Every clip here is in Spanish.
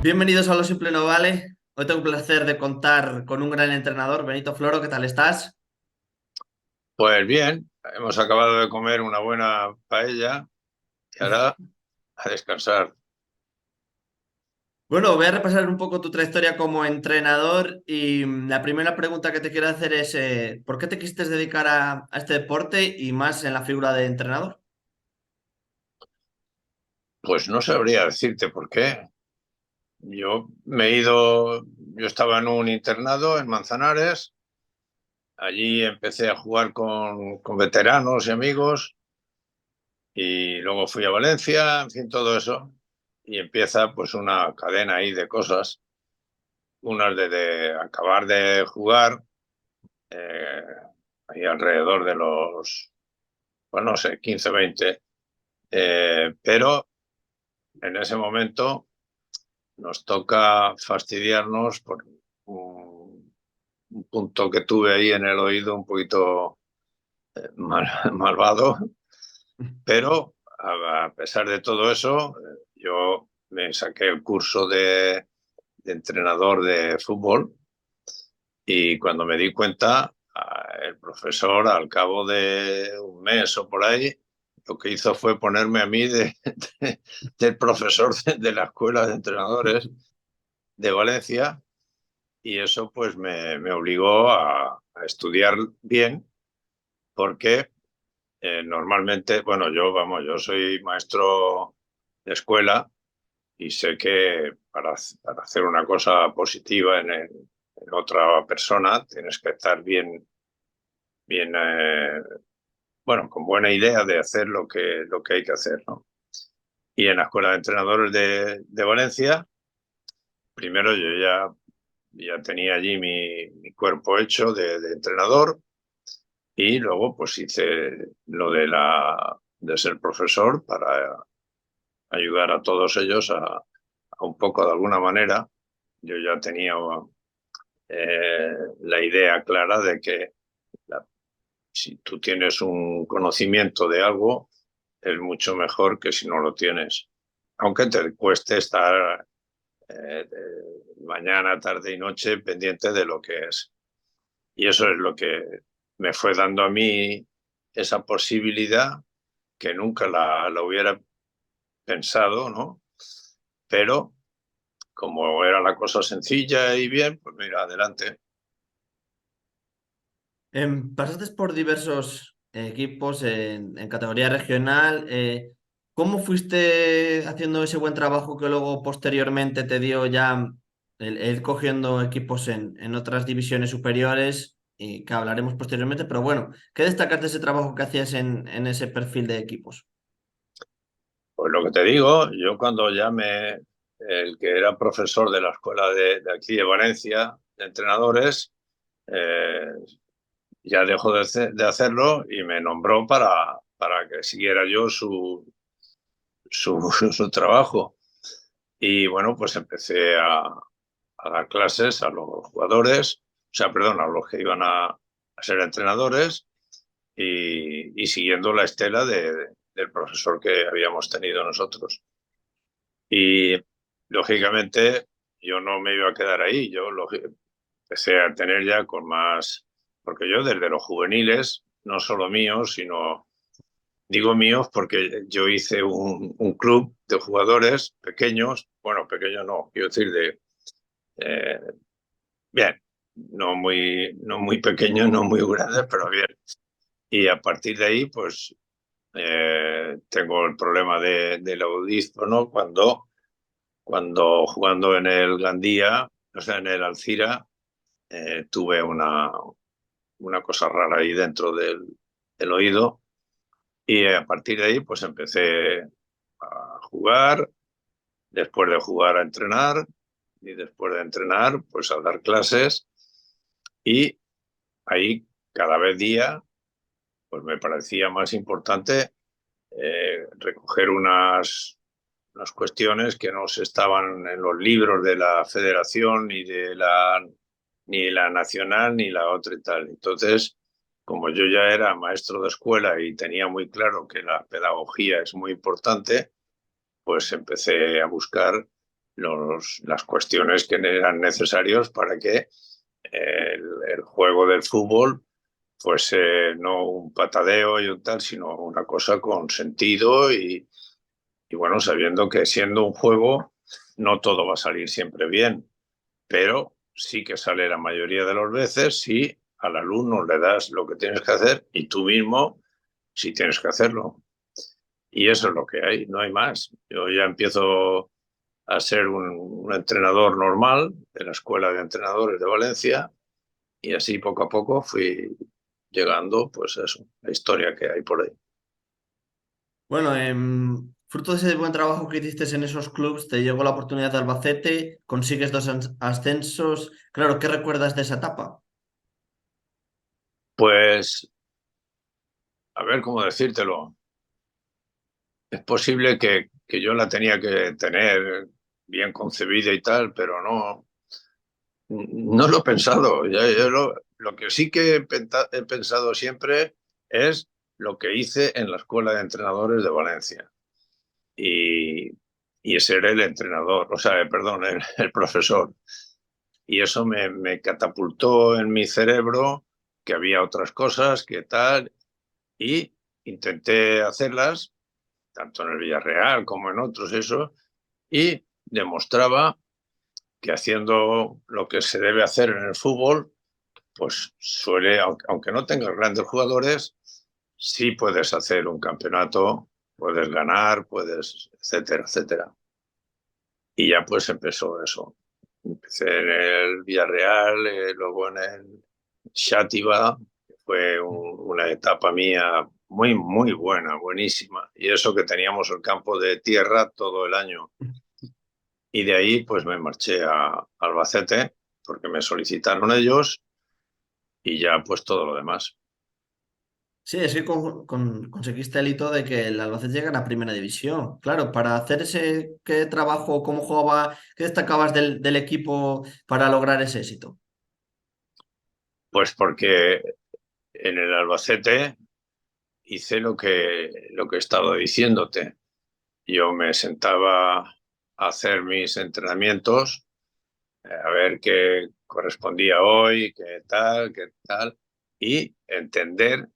Bienvenidos a Lo Simple No Vale. Hoy tengo el placer de contar con un gran entrenador, Benito Floro. ¿Qué tal estás? Pues bien, hemos acabado de comer una buena paella y ahora a descansar. Bueno, voy a repasar un poco tu trayectoria como entrenador y la primera pregunta que te quiero hacer es ¿por qué te quisiste dedicar a este deporte y más en la figura de entrenador? Pues no sabría decirte por qué. Yo estaba en un internado en Manzanares, allí empecé a jugar con veteranos y amigos y luego fui a Valencia, en fin, todo eso. Y empieza pues una cadena ahí de cosas, unas de acabar de jugar, eh, ahí alrededor de los, pues no sé, 15 20. Pero en ese momento nos toca fastidiarnos por un punto que tuve ahí en el oído un poquito malvado, pero a pesar de todo eso, yo me saqué el curso de entrenador de fútbol y cuando me di cuenta, el profesor al cabo de un mes o por ahí, lo que hizo fue ponerme a mí del profesor de la escuela de entrenadores de Valencia y eso pues me obligó a estudiar bien porque normalmente, bueno, yo soy maestro de escuela y sé que para hacer una cosa positiva en otra persona tienes que estar bien bueno, con buena idea de hacer lo que hay que hacer, ¿no? Y en la Escuela de Entrenadores de Valencia, primero ya tenía allí mi cuerpo hecho de entrenador y luego pues hice lo de ser profesor para ayudar a todos ellos a un poco de alguna manera. Yo ya tenía la idea clara de que la- si tú tienes un conocimiento de algo, es mucho mejor que si no lo tienes. Aunque te cueste estar mañana, tarde y noche pendiente de lo que es. Y eso es lo que me fue dando a mí esa posibilidad que nunca la hubiera pensado, ¿no? Pero como era la cosa sencilla y bien, pues mira, adelante. Pasaste por diversos equipos en categoría regional. ¿Cómo fuiste haciendo ese buen trabajo que luego posteriormente te dio ya el ir cogiendo equipos en otras divisiones superiores y que hablaremos posteriormente? Pero bueno, ¿qué destacas de ese trabajo que hacías en ese perfil de equipos? Pues lo que te digo, yo cuando el que era profesor de la escuela de aquí de Valencia, de entrenadores, eh, ya dejó de hacerlo y me nombró para que siguiera yo su trabajo. Y bueno, pues empecé a dar clases a los jugadores, o sea, perdón, a los que iban a ser entrenadores y siguiendo la estela del profesor que habíamos tenido nosotros. Y lógicamente yo no me iba a quedar ahí, empecé a tener ya con más, porque yo desde los juveniles, no solo míos, sino, digo míos porque yo hice un club de jugadores pequeños, bueno, pequeños no, quiero decir eh, bien, no muy pequeños, no muy grandes, pero bien. Y a partir de ahí, pues tengo el problema del audífono cuando jugando en el Gandía, o sea, en el Alcira, tuve una cosa rara ahí dentro del oído y a partir de ahí pues empecé a jugar, después de jugar a entrenar y después de entrenar pues a dar clases y ahí cada vez día pues me parecía más importante recoger unas cuestiones que no se estaban en los libros de la federación ni la nacional ni la otra y tal. Entonces, como yo ya era maestro de escuela y tenía muy claro que la pedagogía es muy importante, pues empecé a buscar las cuestiones que eran necesarias para que el juego del fútbol fuese no un patadeo y un tal, sino una cosa con sentido y bueno, sabiendo que siendo un juego no todo va a salir siempre bien, pero sí que sale la mayoría de las veces si al alumno le das lo que tienes que hacer y tú mismo sí tienes que hacerlo. Y eso es lo que hay, no hay más. Yo ya empiezo a ser un entrenador normal de la Escuela de Entrenadores de Valencia y así poco a poco fui llegando, pues eso, la historia que hay por ahí. Bueno, fruto de ese buen trabajo que hiciste en esos clubes, te llegó la oportunidad de Albacete, consigues dos ascensos. Claro, ¿qué recuerdas de esa etapa? Pues, a ver cómo decírtelo. Es posible que yo la tenía que tener bien concebida y tal, pero no lo he pensado. Yo lo que sí que he pensado siempre es lo que hice en la Escuela de Entrenadores de Valencia. Y, y ser el entrenador, o sea, perdón, el profesor. Y eso me catapultó en mi cerebro que había otras cosas, que tal, y intenté hacerlas, tanto en el Villarreal como en otros, eso, y demostraba que haciendo lo que se debe hacer en el fútbol, pues suele, aunque no tengas grandes jugadores, sí puedes hacer un campeonato, puedes ganar, puedes, etcétera, etcétera. Y ya pues empezó eso. Empecé en el Villarreal, luego en el Xàtiva, que fue una etapa mía muy, muy buena, buenísima. Y eso que teníamos el campo de tierra todo el año. Y de ahí pues me marché a Albacete porque me solicitaron ellos y ya pues todo lo demás. Sí, es que conseguiste el hito de que el Albacete llegue a la primera división. Claro, para hacer ese ¿qué trabajo, cómo jugaba, qué destacabas del equipo para lograr ese éxito? Pues porque en el Albacete hice lo que he estado diciéndote. Yo me sentaba a hacer mis entrenamientos, a ver qué correspondía hoy, qué tal, y entender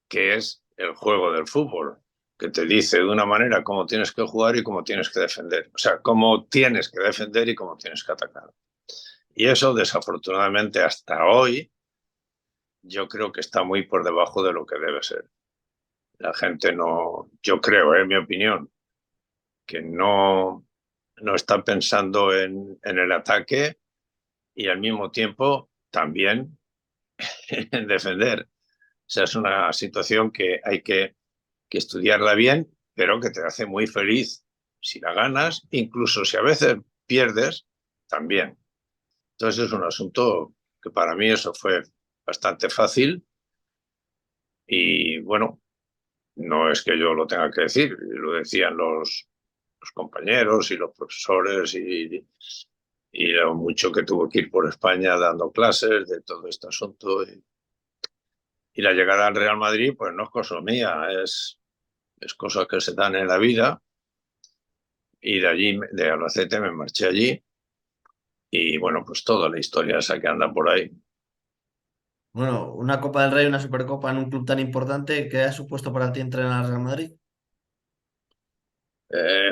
qué es el juego del fútbol, que te dice de una manera cómo tienes que jugar y cómo tienes que defender. O sea, cómo tienes que defender y cómo tienes que atacar. Y eso, desafortunadamente, hasta hoy, yo creo que está muy por debajo de lo que debe ser. La gente no, yo creo, en mi opinión, que no está pensando en el ataque y al mismo tiempo también en defender. O sea, es una situación que hay que estudiarla bien, pero que te hace muy feliz si la ganas, incluso si a veces pierdes, también. Entonces es un asunto que para mí eso fue bastante fácil y bueno, no es que yo lo tenga que decir, lo decían los compañeros y los profesores y lo mucho que tuvo que ir por España dando clases de todo este asunto. Y la llegada al Real Madrid, pues no es cosa mía, es cosas que se dan en la vida. Y de allí, de Albacete, me marché allí. Y bueno, pues toda la historia esa que anda por ahí. Bueno, una Copa del Rey, una Supercopa en un club tan importante, ¿qué ha supuesto para ti entrenar al Real Madrid?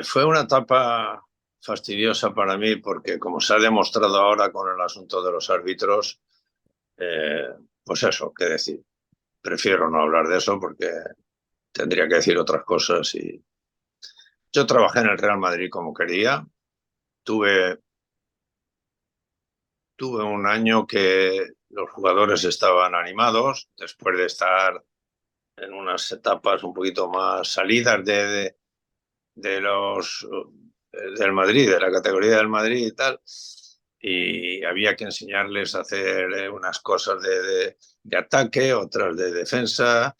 Fue una etapa fastidiosa para mí porque, como se ha demostrado ahora con el asunto de los árbitros, eh, pues eso, qué decir. Prefiero no hablar de eso porque tendría que decir otras cosas. Y yo trabajé en el Real Madrid como quería. Tuve, tuve un año que los jugadores estaban animados después de estar en unas etapas un poquito más salidas de los del Madrid, de la categoría del Madrid y tal, y había que enseñarles a hacer unas cosas de ataque, otras de defensa,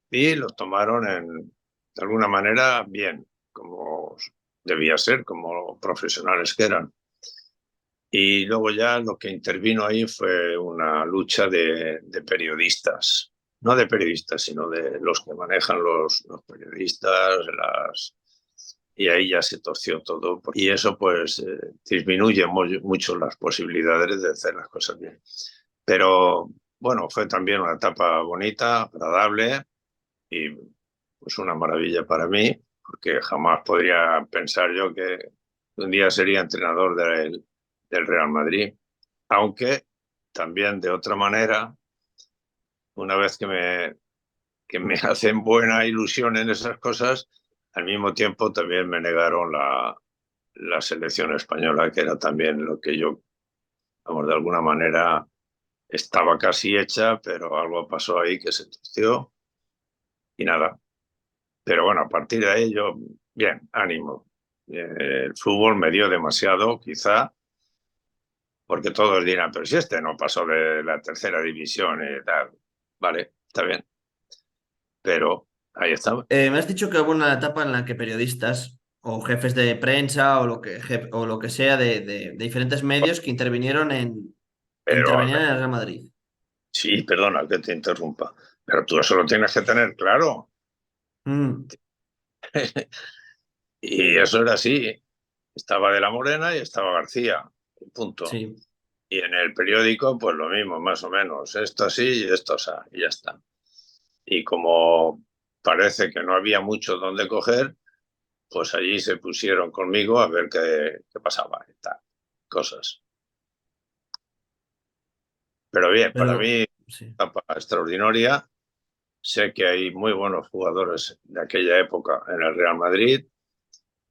y los tomaron de alguna manera bien, como debía ser, como profesionales que eran. Y luego ya lo que intervino ahí fue una lucha de periodistas, no de periodistas, sino de los que manejan los periodistas, y ahí ya se torció todo. Y eso pues disminuye mucho las posibilidades de hacer las cosas bien. Pero bueno, fue también una etapa bonita, agradable y pues una maravilla para mí, porque jamás podría pensar yo que un día sería entrenador del Real Madrid, aunque también de otra manera, una vez que me hacen buena ilusión en esas cosas, al mismo tiempo también me negaron la selección española, que era también lo que yo, vamos, de alguna manera estaba casi hecha, pero algo pasó ahí que se torció y nada. Pero bueno, a partir de ahí yo, bien, ánimo. El fútbol me dio demasiado, quizá, porque todos dirán, pero si este no pasó de la tercera división y tal. Vale, está bien, pero ahí estaba. Me has dicho que hubo una etapa en la que periodistas o jefes de prensa o lo que sea de diferentes medios que Pero intervenían en el Real Madrid. sí, perdona que te interrumpa, pero tú eso lo tienes que tener claro. Mm, Y eso era así. Estaba De la Morena y estaba García, punto. sí. Y en el periódico, pues lo mismo, más o menos. Esto sí y esto así, y ya está. Y como parece que no había mucho donde coger, pues allí se pusieron conmigo a ver qué pasaba y tal, cosas. Pero bien, para Pero mí, sí. etapa extraordinaria. Sé que hay muy buenos jugadores de aquella época en el Real Madrid,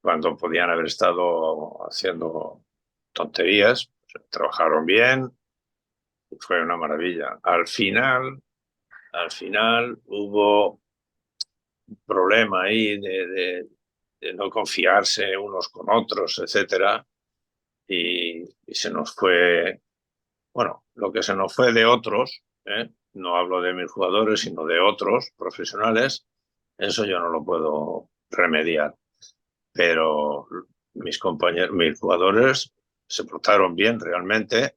cuando podían haber estado haciendo tonterías, pues, trabajaron bien, fue una maravilla. Al final hubo un problema ahí de no confiarse unos con otros, etcétera, y se nos fue, bueno, lo que se nos fue de otros, no hablo de mis jugadores, sino de otros profesionales, eso yo no lo puedo remediar, pero mis compañeros, mis jugadores se portaron bien realmente,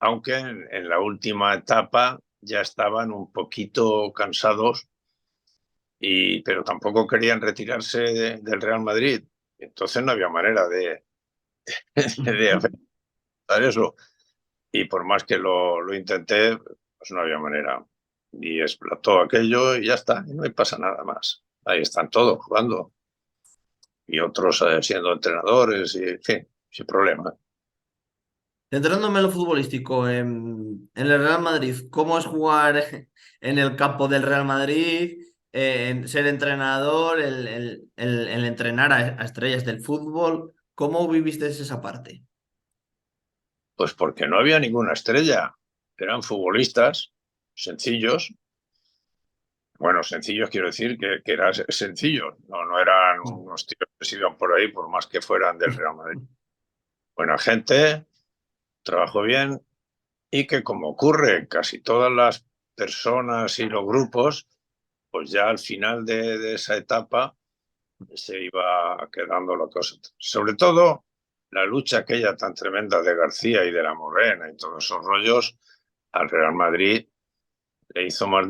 aunque en la última etapa ya estaban un poquito cansados, pero tampoco querían retirarse del Real Madrid. Entonces no había manera de afectar eso. Y por más que lo intenté, pues no había manera. Y explotó aquello y ya está, y no me pasa nada más. Ahí están todos jugando y otros siendo entrenadores y, en fin, sin problema. Centrándome en lo futbolístico, en el Real Madrid, ¿cómo es jugar en el campo del Real Madrid? En ser entrenador, el entrenar a estrellas del fútbol. ¿Cómo viviste esa parte? Pues porque no había ninguna estrella. Eran futbolistas sencillos. Bueno, sencillos quiero decir que eran sencillos. No, no eran unos tíos que se iban por ahí por más que fueran del Real Madrid. Buena gente, trabajó bien y que como ocurre en casi todas las personas y los grupos, pues ya al final de esa etapa se iba quedando la cosa. Sobre todo la lucha aquella tan tremenda de García y de la Morena y todos esos rollos al Real Madrid le hizo más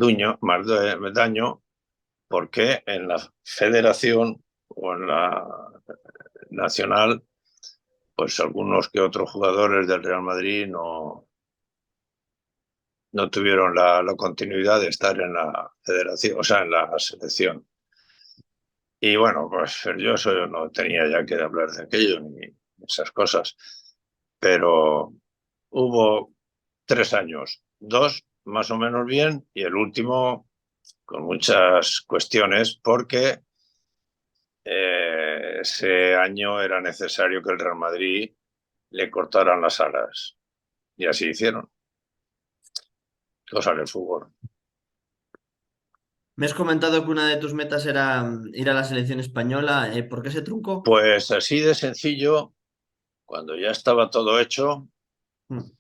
daño porque en la federación o en la nacional, pues algunos que otros jugadores del Real Madrid no tuvieron la continuidad de estar en la federación, o sea, en la selección. Y bueno, pues yo eso no tenía ya que hablar de aquello ni esas cosas. Pero hubo 3 años, dos más o menos bien y el último con muchas cuestiones porque ese año era necesario que el Real Madrid le cortaran las alas y así hicieron, cosas del fútbol. Me has comentado que una de tus metas era ir a la selección española. ¿Por qué ese truco? Pues así de sencillo, cuando ya estaba todo hecho, Mm,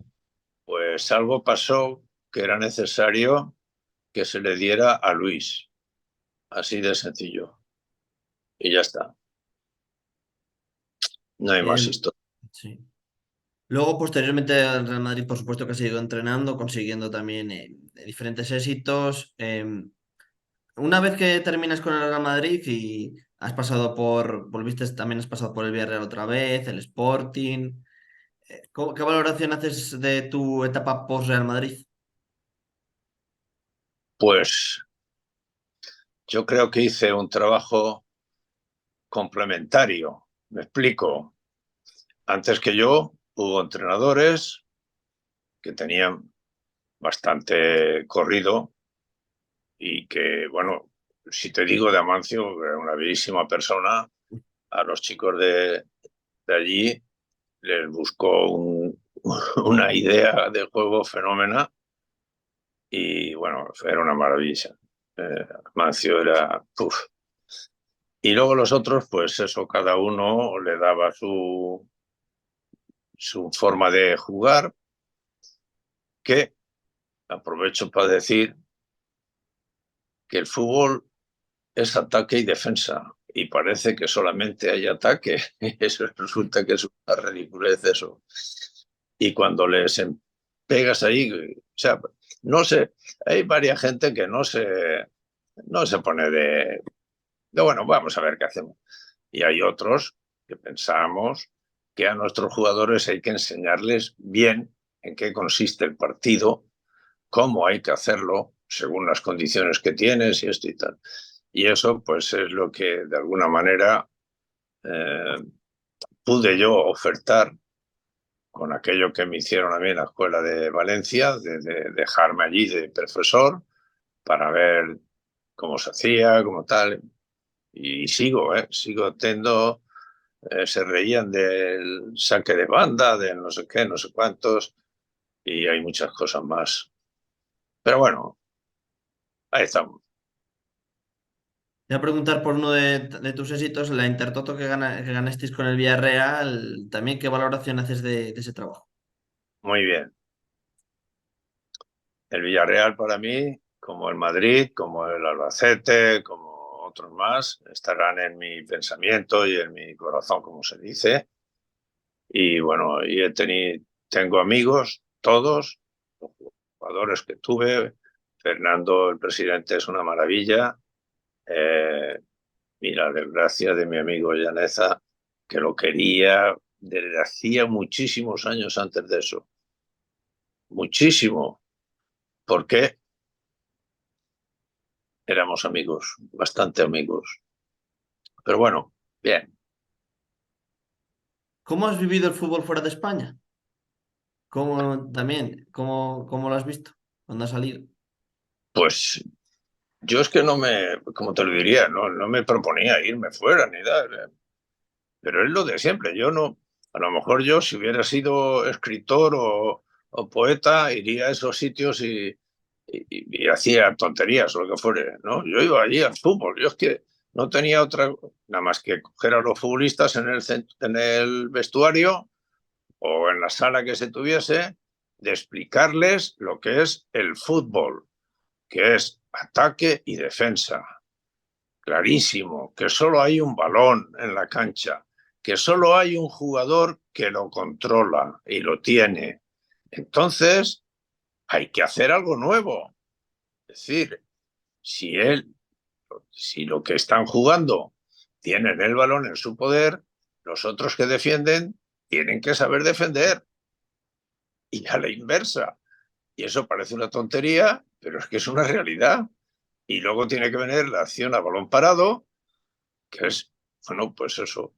pues algo pasó que era necesario que se le diera a Luis, así de sencillo. Y ya está, no hay más em, historia. sí. Luego, posteriormente, al Real Madrid, por supuesto que ha seguido entrenando, consiguiendo también diferentes éxitos. Una vez que terminas con el Real Madrid y también has pasado por el Villarreal otra vez, el Sporting. ¿Qué valoración haces de tu etapa post-Real Madrid? Pues yo creo que hice un trabajo complementario. Me explico. Antes que yo hubo entrenadores que tenían bastante corrido y que, bueno, si te digo de Amancio, era una bellísima persona, a los chicos de allí les buscó una idea de juego fenómena y, bueno, era una maravilla. Amancio era... Uf. Y luego los otros, pues eso, cada uno le daba su forma de jugar, que aprovecho para decir que el fútbol es ataque y defensa. Y parece que solamente hay ataque. Eso resulta que es una ridiculez eso. Y cuando les pegas ahí, o sea, no sé, hay varias gente que no se pone bueno, vamos a ver qué hacemos. Y hay otros que pensamos que a nuestros jugadores hay que enseñarles bien en qué consiste el partido, cómo hay que hacerlo según las condiciones que tienes y esto y tal. Y eso pues es lo que de alguna manera eh, pude yo ofertar con aquello que me hicieron a mí en la escuela de Valencia, de dejarme allí de profesor para ver cómo se hacía, cómo tal. Y sigo teniendo, se reían del saque de banda, de no sé qué, no sé cuántos, y hay muchas cosas más. Pero bueno, ahí estamos. Te voy a preguntar por uno de tus éxitos, la Intertoto que ganasteis con el Villarreal, también qué valoración haces de ese trabajo. Muy bien. El Villarreal para mí, como el Madrid, como el Albacete, como otros más, estarán en mi pensamiento y en mi corazón, como se dice. Y bueno, tengo amigos, todos, los jugadores que tuve. Fernando, el presidente, es una maravilla. Eh, y la desgracia de mi amigo Llaneza, que lo quería desde hacía muchísimos años antes de eso. Muchísimo. Porque éramos amigos, bastante amigos. Pero bueno, bien. ¿Cómo has vivido el fútbol fuera de España? ¿Cómo lo has visto cuando has salido? Pues yo es que como te lo diría, no me proponía irme fuera ni nada. Pero es lo de siempre. Yo no, a lo mejor yo si hubiera sido escritor o poeta, iría a esos sitios y hacía tonterías o lo que fuere, ¿no? Yo iba allí al fútbol. Yo es que no tenía otra, nada más que coger a los futbolistas en el vestuario o en la sala que se tuviese, de explicarles lo que es el fútbol, que es ataque y defensa. Clarísimo, que solo hay un balón en la cancha, que solo hay un jugador que lo controla y lo tiene. Entonces, hay que hacer algo nuevo. Es decir, si si lo que están jugando tienen el balón en su poder, los otros que defienden tienen que saber defender. Y a la inversa. Y eso parece una tontería, pero es que es una realidad. Y luego tiene que venir la acción a balón parado, que es, bueno, pues eso.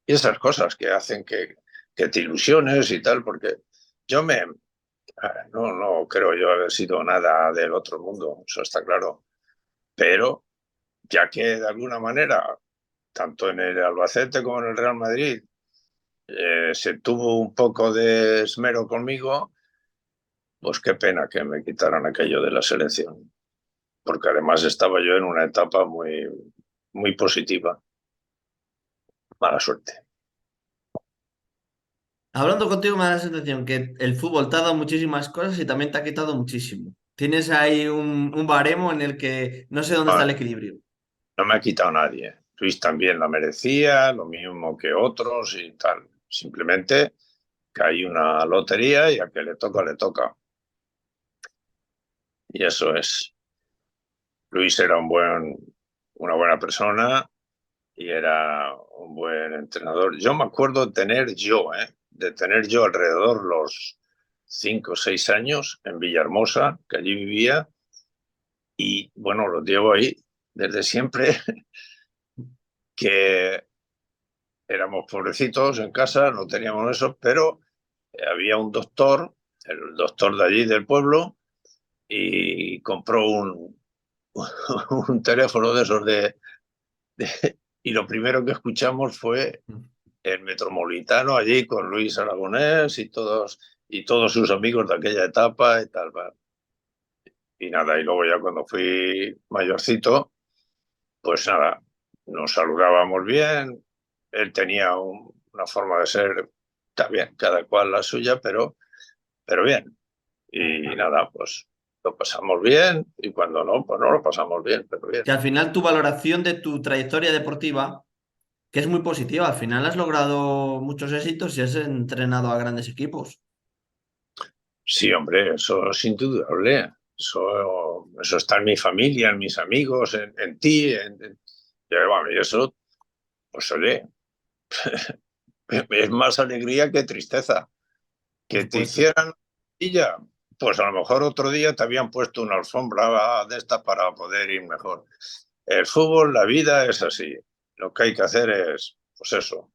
Y esas cosas que hacen que te ilusiones y tal, porque yo no creo yo haber sido nada del otro mundo, eso está claro. Pero ya que de alguna manera, tanto en el Albacete como en el Real Madrid, se tuvo un poco de esmero conmigo, pues qué pena que me quitaran aquello de la selección. Porque además estaba yo en una etapa muy positiva. Mala suerte. Hablando contigo me da la sensación que el fútbol te ha dado muchísimas cosas y también te ha quitado muchísimo. Tienes ahí un baremo en el que no sé dónde está el No, equilibrio. no me ha quitado nadie. Luis también la merecía, lo mismo que otros y tal. Simplemente que hay una lotería y a que le toca, le toca. Y eso es. Luis era una buena persona, y era un buen entrenador. Yo me acuerdo de tener yo alrededor los 5 o 6 años en Villahermosa, que allí vivía, y bueno, los llevo ahí desde siempre, que éramos pobrecitos en casa, no teníamos eso, pero había un doctor, el doctor de allí del pueblo, y compró un teléfono de esos y lo primero que escuchamos fue el Metropolitano allí con Luis Aragonés y todos sus amigos de aquella etapa y tal. Va. Y nada, y luego ya cuando fui mayorcito, pues nada, nos saludábamos bien, él tenía una forma de ser, también, cada cual la suya, pero bien. Y nada, pues lo pasamos bien y cuando no, pues no lo pasamos bien, pero bien. Que al final tu valoración de tu trayectoria deportiva, que es muy positiva, al final has logrado muchos éxitos y has entrenado a grandes equipos. Sí, hombre, eso es indudable. Eso está en mi familia, en mis amigos, en ti. Y bueno, y eso, pues oye, es más alegría que tristeza. Por Que te supuesto. hicieran y ya, pues a lo mejor otro día te habían puesto una alfombra de esta para poder ir mejor. El fútbol, la vida es así. Lo que hay que hacer es, pues eso,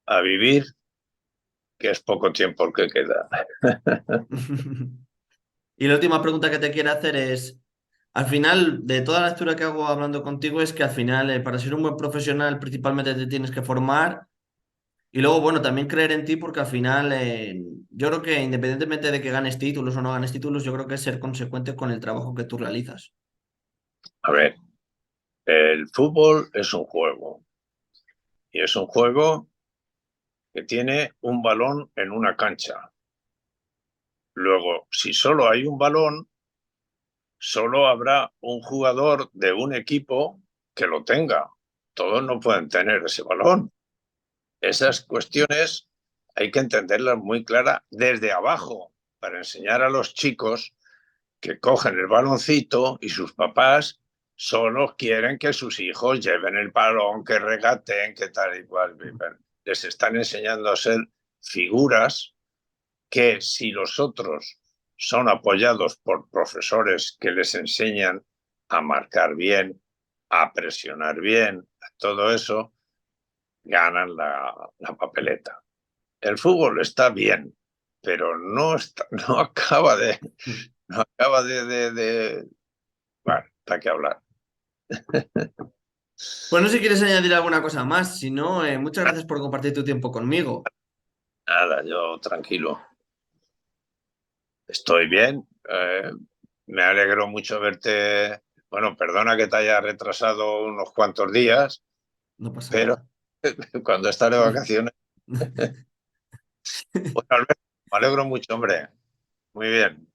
a vivir, que es poco tiempo el que queda. Y la última pregunta que te quiero hacer es, al final, de toda la lectura que hago hablando contigo, es que al final, para ser un buen profesional, principalmente te tienes que formar y luego, bueno, también creer en ti, porque al final, yo creo que independientemente de que ganes títulos o no ganes títulos, yo creo que es ser consecuente con el trabajo que tú realizas. A ver, el fútbol es un juego y es un juego que tiene un balón en una cancha. Luego, si solo hay un balón, solo habrá un jugador de un equipo que lo tenga. Todos no pueden tener ese balón. Esas cuestiones hay que entenderlas muy claras desde abajo para enseñar a los chicos que cogen el baloncito y sus papás solo quieren que sus hijos lleven el balón, que regateen, que tal y cual. Les están enseñando a ser figuras que si los otros son apoyados por profesores que les enseñan a marcar bien, a presionar bien, todo eso, ganan la papeleta. El fútbol está bien, pero no acaba no acaba bueno, ¿para qué hablar? Pues no sé si quieres añadir alguna cosa más, si no, muchas gracias por compartir tu tiempo conmigo. Nada, yo tranquilo. Estoy bien. Me alegro mucho verte. Bueno, perdona que te haya retrasado unos cuantos días, No pasa pero nada. cuando estás de vacaciones, pues Alberto, me alegro mucho, hombre. Muy bien.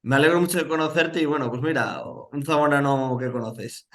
Me alegro mucho de conocerte y bueno, pues mira, un zamorano que conoces.